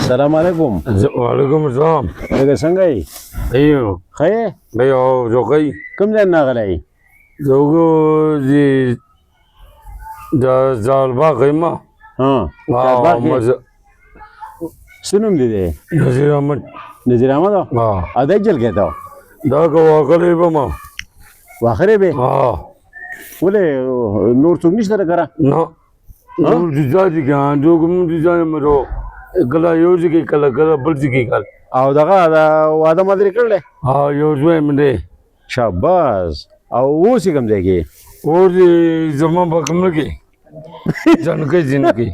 السلام علیکم. وعلیکم السلام. لکه څنګه یې؟ ایو ښه یې؟ بھائی او جوګي کوم ځای نه راغلی؟ جوګو دي دا زالبا غیما ها چارباغ کې څه نوم دی دی؟ نذیر احمد. نذیر احمد ها ادا جلګی ته دا کو واکلې به ما واخرې به ها ولې نور څوک نشته راکره؟ نه نور دي ځای کې جوګم دي ځای مرو کله یو ځای کله کله بل ځای کله او دغه واده مدري کړل؟ ها یو ځای منده شاباس. او اوس یې کوم ځای کې؟ اور دي زما په کوم کې جنکې جنکې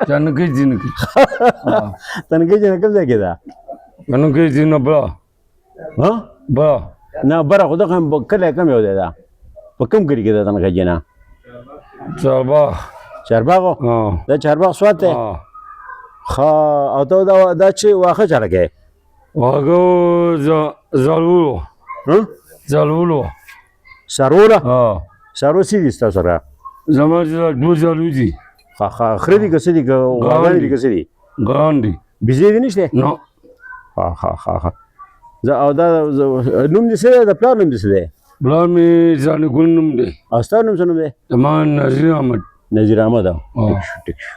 جنکې جنکې تنګي جن کوم ځای کې ده؟ جنکې جن بلا ها بلا نه بره خو دغه کله کم یو دی دا په کوم کلی کې ده تنګي جنا؟ چاربا چارباغ ها دا چارباغ سوات دی؟ ها ښه او ته دا چې واښه چاله کې؟ واګو زالولو ها زالولو سروره؟ ها سرو سي دي ستاسو سره؟ زما دو زالو دي ښه خره دي که څه دي که غواګانې دي که څه دي؟ ګران دي بيزې دي نشته؟ نو ښه زه او دا نوم دې څه دی؟ د پلار نوم دې څه دی؟ بلا مې ځان ګل نوم دی او ستا نوم څه نوم دی؟ زما نذیر احمد. نذیر احمد. ها. ټیک شو